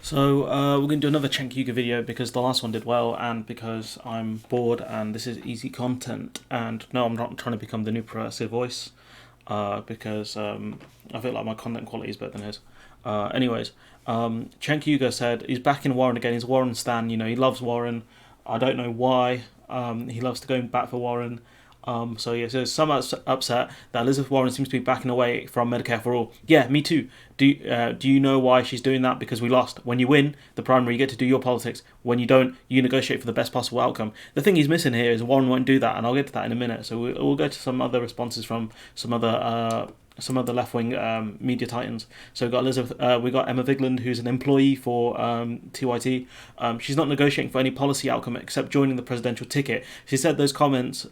So we're going to do another Cenk video because the last one did well and because I'm bored and this is easy content. And no, I'm not trying to become the new progressive voice because I feel like my content quality is better than his. Anyways, Cenk said he's back in Warren again. He's a Warren stan. You know, he loves Warren. I don't know why. He loves to go back for Warren. So yeah, so some upset that Elizabeth Warren seems to be backing away from Medicare for All. Yeah, me too. Do you know why she's doing that? Because we lost. When you win the primary, you get to do your politics. When you don't, you negotiate for the best possible outcome. The thing he's missing here is Warren won't do that, and I'll get to that in a minute. So we'll go to some other responses from some other left-wing media titans. So we got we got Emmavigeland, who's an employee for TYT. She's not negotiating for any policy outcome except joining the presidential ticket. She said those comments.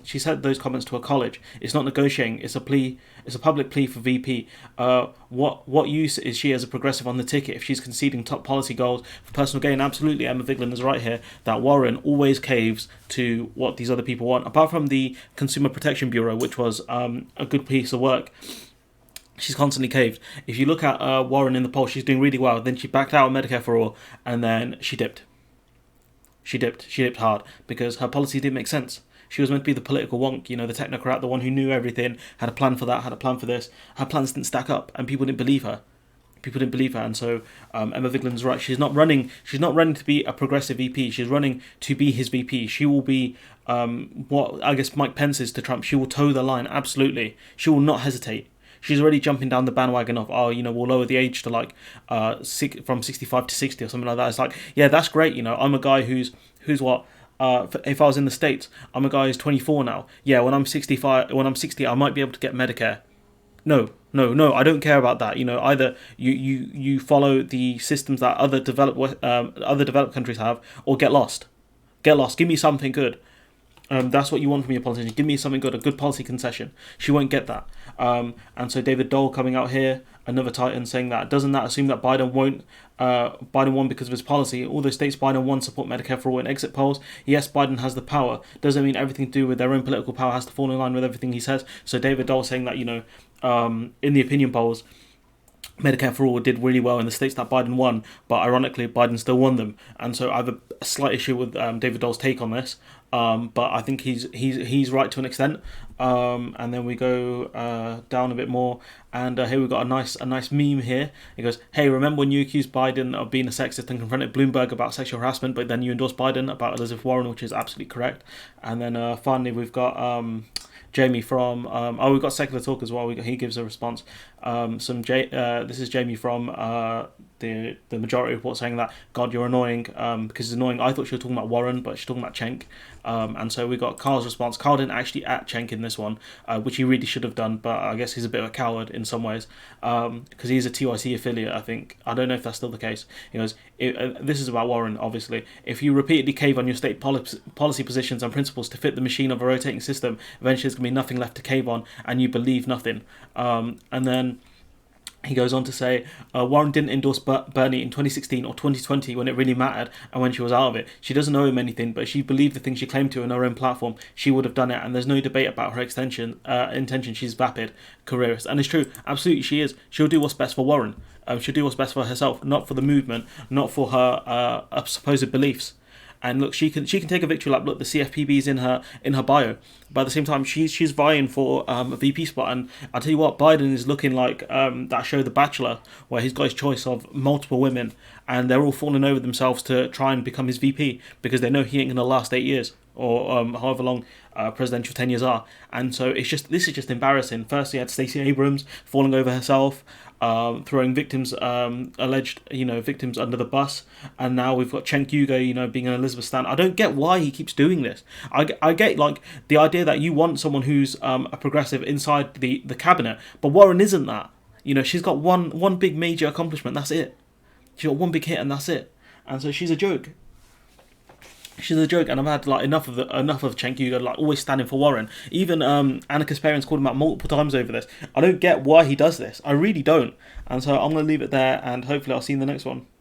She said those comments to a college. It's not negotiating. It's a plea. It's a public plea for VP. What use is she as a progressive on the ticket if she's conceding top policy goals for personal gain? Absolutely, Emmavigeland is right here that Warren always caves to what these other people want. Apart from the Consumer Protection Bureau, which was a good piece of work, she's constantly caved. If you look at Warren in the poll, she's doing really well. Then she backed out of Medicare for All, and then she dipped. She dipped hard because her policy didn't make sense. She was meant to be the political wonk, you know, the technocrat, the one who knew everything, had a plan for that, had a plan for this. Her plans didn't stack up, and people didn't believe her. And so Emmavigeland's right. She's not running. She's not running to be a progressive VP. She's running to be his VP. She will be what I guess Mike Pence is to Trump. She will toe the line. Absolutely, she will not hesitate. She's already jumping down the bandwagon of, oh, you know, we'll lower the age to like from 65 to 60 or something like that. It's like, yeah, that's great. You know, I'm a guy who's what. If I was in the States, I'm a guy who's 24 now. Yeah, when I'm 65, when I'm 60, I might be able to get Medicare. No, I don't care about that. You know, either you follow the systems that other developed countries have, or get lost. Get lost. Give me something good. That's what you want from your politician. Give me something good, a good policy concession. She won't get that. And so David Dole coming out here, another titan, saying that doesn't that assume that Biden won because of his policy? All those states Biden won support Medicare for all in exit polls. Yes, Biden has the power. Doesn't mean everything to do with their own political power has to fall in line with everything he says. So David Dole saying that, you know, in the opinion polls, Medicare for All did really well in the states that Biden won, but ironically, Biden still won them. And so I have a slight issue with David Dole's take on this, but I think he's right to an extent. And then we go down a bit more, and here we've got a nice meme here. It goes, "Hey, remember when you accused Biden of being a sexist and confronted Bloomberg about sexual harassment, but then you endorsed Biden about Elizabeth Warren, which is absolutely correct." And then finally we've got Jamie from we've got Secular Talk as well. He gives a response. This is Jamie from the Majority Report saying that, God, you're annoying because it's annoying. I thought she was talking about Warren, but she's talking about Cenk. And so we got Karl's response. Karl didn't actually at Cenk in this one, which he really should have done, but I guess he's a bit of a coward in some ways because he's a TYC affiliate, I think. I don't know if that's still the case. He goes, this is about Warren, obviously. If you repeatedly cave on your state policy positions and principles to fit the machine of a rotating system, eventually there's going to be nothing left to cave on, and you believe nothing. And then he goes on to say, Warren didn't endorse Bernie in 2016 or 2020 when it really mattered and when she was out of it. She doesn't owe him anything, but if she believed the things she claimed to in her own platform, she would have done it, and there's no debate about her intention. She's vapid careerist. And it's true, absolutely she is. She'll do what's best for Warren. She'll do what's best for herself, not for the movement, not for her supposed beliefs. And look, she can take a victory lap. Look, the CFPB is in her bio, but at the same time, she's vying for a VP spot. And I tell you what, Biden is looking like that show, The Bachelor, where he's got his choice of multiple women, and they're all falling over themselves to try and become his VP because they know he ain't gonna last 8 years or however long presidential tenures are. And so this is just embarrassing. First, you had Stacey Abrams falling over herself, throwing victims, alleged, victims under the bus, and now we've got Cenk, being an Elizabeth stan. I don't get why he keeps doing this. I get like the idea that you want someone who's a progressive inside the cabinet, but Warren isn't that. You know, she's got one big major accomplishment. That's it. She's got one big hit, and that's it. And so she's a joke. She's a joke, and I've had like enough of Cenk like always standing for Warren. Even Anarchist parents called him out multiple times over this. I don't get why he does this. I really don't. And so I'm going to leave it there, and hopefully I'll see you in the next one.